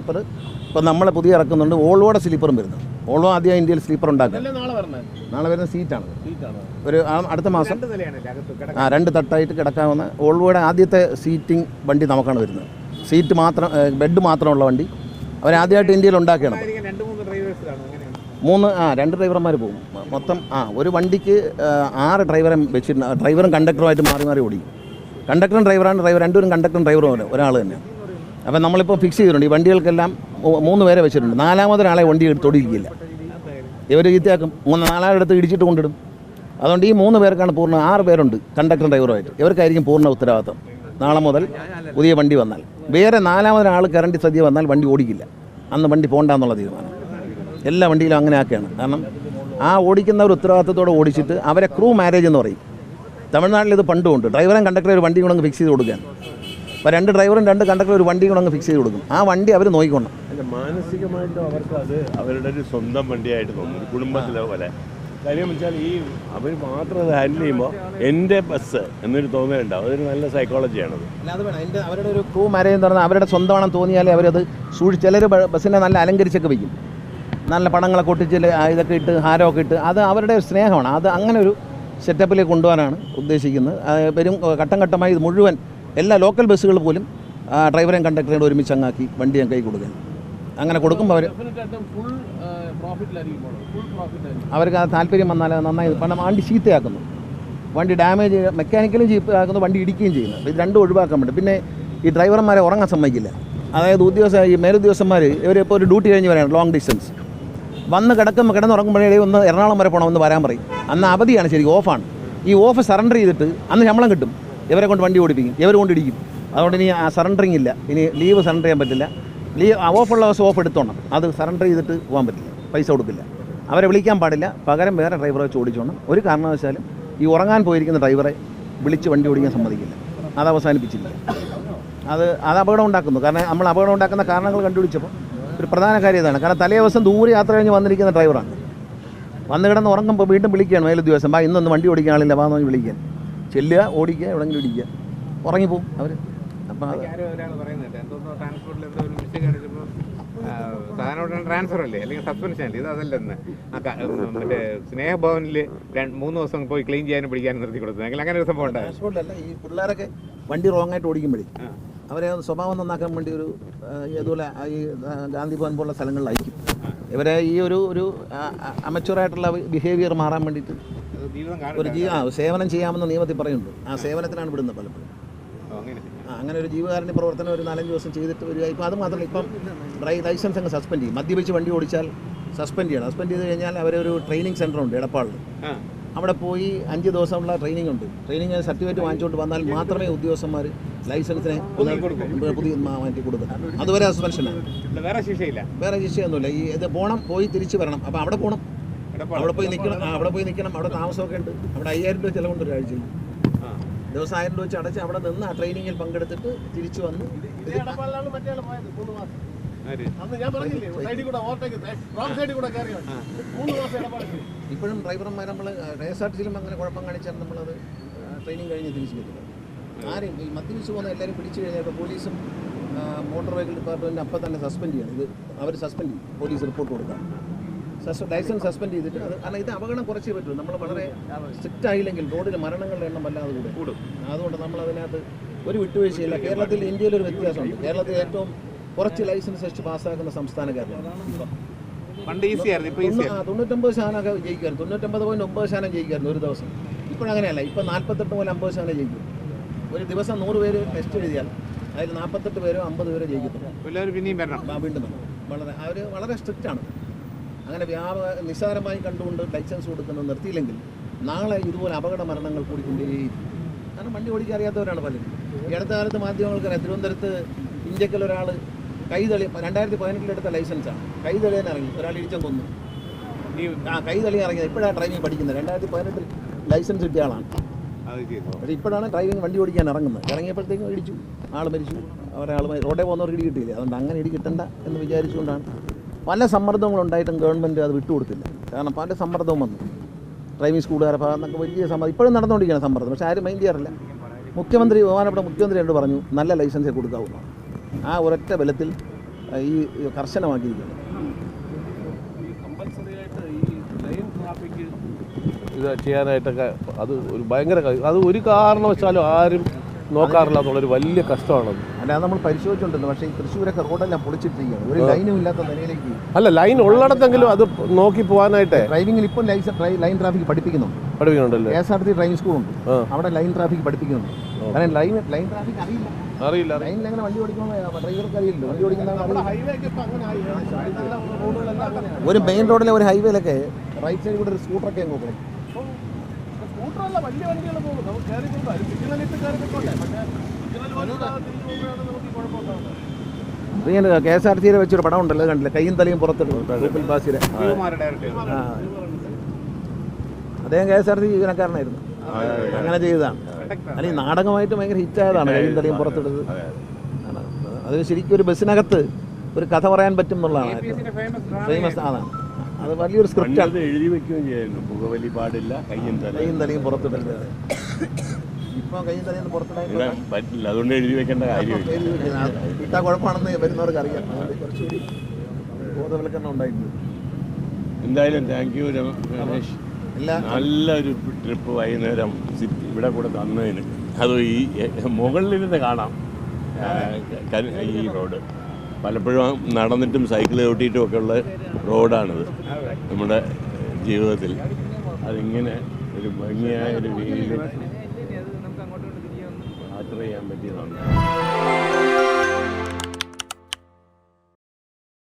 Sleeper ഇപ്പോൾ നമ്മൾ പുതിയ ഇറക്കുന്നുണ്ട്. ഓൾവോടെ സ്ലീപ്പറും വരുന്നു. ഓൾവോ ആദ്യം ഇന്ത്യയിൽ സ്ലീപ്പർ ഉണ്ടാക്കുക. നാളെ വരുന്ന സീറ്റാണ്. ഒരു അടുത്ത മാസം 2 തട്ടായിട്ട് കിടക്കാവുന്ന ഓൾവോയുടെ ആദ്യത്തെ സീറ്റിംഗ് വണ്ടി നമുക്കാണ് വരുന്നത്. സീറ്റ് മാത്രം, ബെഡ് മാത്രമുള്ള വണ്ടി അവരാദ്യമായിട്ട് ഇന്ത്യയിൽ ഉണ്ടാക്കുകയാണ്. 2 ഡ്രൈവർമാർ പോകും മൊത്തം. ഒരു വണ്ടിക്ക് 6 ഡ്രൈവറെ വെച്ചിട്ടുണ്ട്. ഡ്രൈവറും കണ്ടക്ടറുമായിട്ട് മാറി മാറി ഓടിക്കും. കണ്ടക്ടറും ഡ്രൈവറാണ്. രണ്ടുപേരും കണ്ടക്ടറും ഡ്രൈവറും ഒരാൾ തന്നെ. അപ്പം നമ്മളിപ്പോൾ ഫിക്സ് ചെയ്തിട്ടുണ്ട്. ഈ വണ്ടികൾക്കെല്ലാം 3 പേരെ വെച്ചിട്ടുണ്ട്. 4ാമതൊരാളെ വണ്ടി തൊടിയിരിക്കില്ല. ഇവർ ചീത്തയാക്കും. 4 എടുത്ത് ഇടിച്ചിട്ട് കൊണ്ടിടും. അതുകൊണ്ട് ഈ 3 പേർക്കാണ് പൂർണ്ണ. 6 പേരുണ്ട് കണ്ടക്ടറും ഡ്രൈവറുമായിട്ട്. ഇവർക്കായിരിക്കും പൂർണ്ണ ഉത്തരവാദിത്വം. നാളെ മുതൽ പുതിയ വണ്ടി വന്നാൽ വേറെ 4ാമതൊരാൾ കറണ്ട് സദ്യ വന്നാൽ വണ്ടി ഓടിക്കില്ല. അന്ന് വണ്ടി പോകണ്ടെന്നുള്ള തീരുമാനം എല്ലാ വണ്ടിയിലും അങ്ങനെ ആക്കുകയാണ്. കാരണം ആ ഓടിക്കുന്നവർ ഉത്തരവാദിത്തത്തോടെ ഓടിച്ചിട്ട് അവരെ ക്രൂ മാരേജ് എന്ന് പറയും. തമിഴ്നാട്ടിൽ ഇത് പണ്ടുമുണ്ട്. ഡ്രൈവറും കണ്ടക്ടറും ഒരു വണ്ടി കൊണ്ടങ്ങ് ഫിക്സ് ചെയ്ത് കൊടുക്കാൻ. അപ്പോൾ 2 ഡ്രൈവറും 2 കണ്ടക്ടറും ഒരു വണ്ടി കൊണ്ടങ്ങ് ഫിക്സ് ചെയ്ത് കൊടുക്കും. ആ വണ്ടി അവർ നോക്കിക്കൊള്ളണം. മാനസികമായിട്ടും അവർക്ക് അത് അവരുടെ ഒരു സ്വന്തം വണ്ടിയായിട്ട് തോന്നുന്നു, കുടുംബത്തിലെ പോലെ. കാര്യം വെച്ചാൽ ഈ അവർ മാത്രം അത് ഹാൻഡിൽ ചെയ്യുമ്പോൾ എൻ്റെ ബസ് എന്നൊരു തോന്നലുണ്ടാവും. അതൊരു നല്ല സൈക്കോളജിയാണത്. അല്ല, അത് വേണം. അതിൻ്റെ അവരുടെ ഒരു ക്രൂ മാരേജ് എന്ന് പറഞ്ഞാൽ അവരുടെ സ്വന്തമാണെന്ന് തോന്നിയാലേ അവരത് ചിലർ ബസ്സിനെ നല്ല അലങ്കരിച്ചൊക്കെ വയ്ക്കും. നല്ല പടങ്ങളൊക്കെ ഒട്ടിച്ച് ഇതൊക്കെ ഇട്ട് ഹാരമൊക്കെ ഇട്ട്. അത് അവരുടെ ഒരു സ്നേഹമാണ്. അത് അങ്ങനെ ഒരു സെറ്റപ്പിലേക്ക് കൊണ്ടുപോകാനാണ് ഉദ്ദേശിക്കുന്നത്. വരും ഘട്ടം ഘട്ടമായി ഇത് മുഴുവൻ എല്ലാ ലോക്കൽ ബസ്സുകൾ പോലും ഡ്രൈവറേയും കണ്ടക്ടറേയും ഒരുമിച്ച് അങ്ങാക്കി വണ്ടി ഞാൻ കൈ കൊടുക്കാൻ. അങ്ങനെ കൊടുക്കുമ്പോൾ അവർക്ക് ആ താല്പര്യം വന്നാൽ നന്നായി. പണം വണ്ടി ചീത്തയാക്കുന്നു, വണ്ടി ഡാമേജ്, മെക്കാനിക്കലും ചീത്തയാക്കുന്നു, വണ്ടി ഇടിക്കുകയും ചെയ്യുന്നു. ഇത് രണ്ടും ഒഴിവാക്കാൻ വേണ്ടി. പിന്നെ ഈ ഡ്രൈവർമാരെ ഉറങ്ങാൻ സമ്മതിക്കില്ല. അതായത് ഈ മേലുദ്യോഗസ്ഥന്മാർ ഇവരിപ്പോൾ ഒരു ഡ്യൂട്ടി കഴിഞ്ഞ് വരാണ്, ലോങ് ഡിസ്റ്റൻസ്. വന്ന് കിടന്നുറങ്ങുമ്പോഴേ ഒന്ന് എറണാകുളം വരെ പോകണം, ഒന്ന് വരാൻ പറയും. അന്ന് അവധിയാണ്, ശരിക്കും ഓഫാണ്. ഈ ഓഫ് സറണ്ടർ ചെയ്തിട്ട് അന്ന് ശമ്പളം കിട്ടും. ഇവരെ കൊണ്ട് വണ്ടി ഓടിപ്പിക്കും, ഇവർ കൊണ്ട് ഇടിക്കും. അതുകൊണ്ട് ഇനി സറണ്ടറിങ് ഇല്ല. ഇനി ലീവ് സറണ്ടർ ചെയ്യാൻ പറ്റില്ല. ഓഫുള്ള ദിവസം ഓഫ് എടുത്തോണം. അത് സറണ്ടർ ചെയ്തിട്ട് പോകാൻ പറ്റില്ല, പൈസ കൊടുക്കില്ല. അവരെ വിളിക്കാൻ പാടില്ല. പകരം വേറെ ഡ്രൈവറെ വെച്ച് ഓടിച്ചോണം. ഒരു കാരണവശാലും ഈ ഉറങ്ങാൻ പോയിരിക്കുന്ന ഡ്രൈവറെ വിളിച്ച് വണ്ടി ഓടിക്കാൻ സമ്മതിക്കില്ല. അത് അവസാനിപ്പിച്ചില്ല. അത് അപകടം ഉണ്ടാക്കുന്നു. കാരണം നമ്മൾ അപകടം ഉണ്ടാക്കുന്ന കാരണങ്ങൾ കണ്ടുപിടിച്ചപ്പോൾ ഒരു പ്രധാന കാര്യം ഇതാണ്. കാരണം തലേ ദിവസം ദൂരെ യാത്ര കഴിഞ്ഞ് വന്നിരിക്കുന്ന ഡ്രൈവറാണ്. വന്ന് കിടന്ന് ഉറങ്ങുമ്പോൾ വീണ്ടും വിളിക്കുകയാണ് മേലുദ്യോഗസ്ഥൻ, ഇന്നൊന്ന് വണ്ടി ഓടിക്കാൻ ആളില്ല, വാ നോക്കി വിളിക്കാൻ. ചെല്ലുക, ഓടിക്കുക, എവിടെയെങ്കിലും ഇടിക്കുക, ഉറങ്ങിപ്പോവും അവർ. അപ്പം ട്രാൻസ്ഫർ അല്ലേ, അല്ലെങ്കിൽ സസ്പെൻഷൻ അല്ലേ, ഇത് അതല്ലെന്ന്. മറ്റേ സ്നേഹഭവനിൽ 3 ദിവസം പോയി ക്ലീൻ ചെയ്യാനും പിടിക്കാനും നിർത്തി കൊടുത്തത്, അങ്ങനെ ഒരു സംഭവം ഉണ്ടായി. ട്രാൻസ്പോർട്ടിലല്ല, ഈ പിള്ളേരൊക്കെ വണ്ടി റോങ്ങായിട്ട് ഓടിക്കുമ്പോഴേ അവരെ സ്വഭാവം നന്നാക്കാൻ വേണ്ടി ഒരു ഇതുപോലെ ഈ ഗാന്ധി ഭവൻ പോലുള്ള സ്ഥലങ്ങളിൽ അയക്കും. ഇവരെ ഈ ഒരു അമച്വറായിട്ടുള്ള ബിഹേവിയർ മാറാൻ വേണ്ടിയിട്ട് ഒരു സേവനം ചെയ്യാമെന്ന് നിയമത്തിൽ പറയുന്നുണ്ട്. ആ സേവനത്തിനാണ് വിടുന്നത് പലപ്പോഴും. അങ്ങനെ ഒരു ജീവകാരുണ്യ പ്രവർത്തനം ഒരു 4-5 ദിവസം ചെയ്തിട്ട് വരിക. ഇപ്പം അത് മാത്രമല്ല, ഇപ്പം ലൈസൻസ് അങ്ങ് സസ്പെൻഡ് ചെയ്യും. മദ്യപിച്ച് വണ്ടി ഓടിച്ചാൽ സസ്പെൻഡ് ചെയ്യണം. സസ്പെൻഡ് ചെയ്ത് കഴിഞ്ഞാൽ അവരൊരു ട്രെയിനിങ് സെൻ്റർ ഉണ്ട് എടപ്പാളിൽ. അവിടെ പോയി 5 ദിവസമുള്ള ട്രെയിനിങ് ഉണ്ട്. ട്രെയിനിങ് സർട്ടിഫിക്കറ്റ് വാങ്ങിച്ചുകൊണ്ട് വന്നാൽ മാത്രമേ ഉദ്യോഗസ്ഥന്മാർ ലൈസൻസിനെ പുതിയ മാറ്റി കൊടുക്കും. അതുവരെ സസ്പെൻഷനാണ്, വേറെ ശിക്ഷയൊന്നുമില്ല. ഇത് പോയി തിരിച്ച് വരണം. അപ്പോൾ അവിടെ പോകണം, അവിടെ പോയി നിൽക്കണം. അവിടെ താമസമൊക്കെ ഉണ്ട്. അവിടെ 5000 രൂപ ചിലവുണ്ട് ഒരാഴ്ചയിൽ. ദിവസം 1000 രൂപ വെച്ച് അടച്ച് അവിടെ നിന്ന് ആ ട്രെയിനിങ്ങിൽ പങ്കെടുത്തിട്ട് തിരിച്ചു വന്ന് ഇപ്പോഴും ഡ്രൈവർമാർ നമ്മൾ KSRTCയിലും അങ്ങനെ കുഴപ്പം കാണിച്ചാൽ നമ്മളത് ട്രെയിനിങ് കഴിഞ്ഞ് തിരിച്ചു വരിക. ആരെയും ഈ മദ്യപിച്ച് പോകുന്ന എല്ലാവരും പിടിച്ചു കഴിഞ്ഞാൽ ഇപ്പോൾ പോലീസും മോട്ടോർ വെഹിക്കിൾ ഡിപ്പാർട്ട്മെൻറ്റ് അപ്പം തന്നെ സസ്പെൻഡ് ചെയ്യണം. ഇത് അവർ സസ്പെൻഡ് ചെയ്യും, പോലീസ് റിപ്പോർട്ട് കൊടുക്കാം. ലൈസൻസ് സസ്പെൻഡ് ചെയ്തിട്ട് അത് കാരണം ഇത് അപകടം കുറച്ചേ പറ്റുള്ളൂ. നമ്മൾ വളരെ സ്ട്രിക്റ്റ് ആയില്ലെങ്കിൽ റോഡിൽ മരണങ്ങളുടെ എണ്ണം വല്ലാതെ കൂടും. അതുകൊണ്ട് നമ്മൾ അതിനകത്ത് ഒരു വിട്ടുവീഴ്ചയില്ല. കേരളത്തിൽ ഇന്ത്യയിലൊരു വ്യത്യാസമുണ്ട്. കേരളത്തിൽ ഏറ്റവും കുറച്ച് ലൈസൻസ് വെച്ച് പാസ്സാക്കുന്ന സംസ്ഥാന കേരളമാണ്. പണ്ട് ഈസിയായിരുന്നു, ഇപ്പോൾ 99% ജയിക്കുമായിരുന്നു. 99.9% ജയിക്കുമായിരുന്നു ഒരു ദിവസം. ഇപ്പോഴങ്ങനെയല്ല. ഇപ്പം 48-50% ജയിക്കും. ഒരു ദിവസം 100 പേര് ടെസ്റ്റ് എഴുതിയാൽ അതിൽ 48 പേരോ 50 പേരോ ജയിക്കത്തുള്ളൂ. പിന്നെയും വരണം. വീണ്ടും അവർ വളരെ സ്ട്രിക്റ്റാണ്. അങ്ങനെ നിസ്സാരമായി കണ്ടുകൊണ്ട് ലൈസൻസ് കൊടുക്കുന്നത് നിർത്തിയില്ലെങ്കിൽ നാളെ ഇതുപോലെ അപകട മരണങ്ങൾ കൂടിക്കൊണ്ടേയിരിക്കും. കാരണം വണ്ടി ഓടിക്കാൻ അറിയാത്തവരാണ് പലരും. ഈ അടുത്ത കാലത്ത് മാധ്യമങ്ങൾക്കറിയാം, തിരുവനന്തപുരത്ത് ഇഞ്ചക്കൽ ഒരാൾ കൈതളി 2018 എടുത്ത ലൈസൻസാണ്. കൈതളിയാൻ ഇറങ്ങി, ഒരാൾ ഇടിച്ചും കൊന്നു. കൈതളിയാൻ ഇറങ്ങിയത് ഇപ്പോഴാണ് ഡ്രൈവിംഗ് പഠിക്കുന്നത്. 2018 ലൈസൻസ് കിട്ടിയ ആളാണ്. പക്ഷേ ഇപ്പോഴാണ് ഡ്രൈവിംഗ് വണ്ടി ഓടിക്കാൻ ഇറങ്ങുന്നത്. ഇറങ്ങിയപ്പോഴത്തേക്കും ഇടിച്ചു, ആൾ മരിച്ചു. ഒരാൾ റോഡേ പോകുന്നവർക്ക് ഇടി കിട്ടിയില്ല. അതുകൊണ്ട് അങ്ങനെ ഇടി കിട്ടണ്ട എന്ന് വിചാരിച്ചുകൊണ്ടാണ് പല സമ്മർദ്ദങ്ങളുണ്ടായിട്ടും ഗവൺമെൻറ് അത് വിട്ടുകൊടുത്തില്ല. കാരണം പല സമ്മർദ്ദവും വന്നു. ഡ്രൈവിംഗ് സ്കൂളുകാരെ ഭാഗത്തൊക്കെ വലിയ സമ്മർദ്ദം ഇപ്പോഴും നടന്നുകൊണ്ടിരിക്കുന്ന സമ്മർദ്ദം. പക്ഷേ ആരും മൈൻഡ് ചെയ്യാറില്ല. ബഹുമാനപ്പെട്ട മുഖ്യമന്ത്രി എന്നോട് പറഞ്ഞു നല്ല ലൈസൻസേ കൊടുക്കാവുന്നതാണ്. ആ ഒരൊറ്റ ബലത്തിൽ ഈ കർശനമാക്കിയിരിക്കുന്നത്. ഇത് ചെയ്യാനായിട്ടൊക്കെ അത് ഒരു ഭയങ്കര അത് ഒരു കാരണവശാലും ആരും നോക്കാറില്ല എന്നുള്ളൊരു വലിയ കഷ്ടമാണത്. അല്ലാതെ നമ്മൾ പരിശോധിച്ചുകൊണ്ടിരുന്നു. പക്ഷേ ഈ തൃശ്ശൂരൊക്കെ റോഡെല്ലാം പൊളിച്ചിട്ടിരിക്കുകയാണ്, ഒരു ലൈനും ഇല്ലാത്ത നിലയിലേക്ക്. അല്ല, ലൈൻ ഉള്ളിടത്തെങ്കിലും അത് നോക്കി പോകാനായിട്ടേ. ഡ്രൈവിംഗിൽ ഇപ്പം ലൈൻ ട്രാഫിക് പഠിപ്പിക്കുന്നുണ്ടല്ലേ? KSRT ഡ്രൈവിംഗ് സ്കൂളുണ്ട്, അവിടെ ലൈൻ ട്രാഫിക് പഠിപ്പിക്കുന്നുണ്ട്. കാരണം ലൈൻ ട്രാഫിക് അറിയില്ല. ലൈനിൽ എങ്ങനെ വണ്ടി ഓടിക്കണമെന്ന് ഡ്രൈവർക്ക് അറിയില്ല. വണ്ടി ഓടിക്കുന്ന ഒരു മെയിൻ റോഡിലെ ഒരു ഹൈവേയിലൊക്കെ റൈറ്റ് സൈഡിൽ കൂടെ ഒരു സ്കൂട്ടറൊക്കെ അങ്ങ് നോക്കണം. ഞാൻ KSRTയിൽ വെച്ചൊരു പടം ഉണ്ടല്ലോ, കണ്ടില്ല? കയ്യും തലയും പുറത്തിടും ബാസിയുടെ. അദ്ദേഹം KSRT ജീവനക്കാരനായിരുന്നു, അങ്ങനെ ചെയ്തതാണ്. അല്ലെങ്കിൽ നാടകമായിട്ട് ഭയങ്കര ഹിറ്റായതാണ് കയ്യും തലയും പുറത്തിടുന്നത്. അത് ശരിക്കും ഒരു ബസ്സിനകത്ത് ഒരു കഥ പറയാൻ പറ്റും എന്നുള്ളതാണ് ഫേമസ്. അതാണ്, അത് വലിയൊരു സ്ക്രിപ്റ്റാണ്. എഴുതി വെക്കുകയും ചെയ്യുന്നു, പുകവലി പാടില്ല, കയ്യും തലയും പുറത്തിടരുത്. ഇപ്പം കയ്യും തലയും പുറത്തിടാൻ പറ്റില്ല, അതുകൊണ്ട് എഴുതി വെക്കേണ്ട കാര്യമില്ല. ഇട്ടാ കുഴപ്പമാണെന്ന് വരുന്നവർക്ക് അറിയാം. അതുകൊണ്ട് കുറച്ചുകൂടി ബോധവൽക്കരണം ഉണ്ടായിരുന്നു. എന്തായാലും താങ്ക് യു രമേശ്. നല്ലൊരു ട്രിപ്പ് വൈകുന്നേരം ഇവിടെ കൂടെ തന്നതിന്. അത് ഈ മുകളിലിരുന്ന് കാണാം ഈ റോഡ്. പലപ്പോഴും നടന്നിട്ടും സൈക്കിൾ ചവിട്ടിയിട്ടും ഒക്കെ ഉള്ള റോഡാണിത് നമ്മുടെ ജീവിതത്തിൽ. അതിങ്ങനെ ഒരു ഭംഗിയായ ഒരു രീതിയിൽ യാത്ര ചെയ്യാൻ പറ്റിയതാണ്.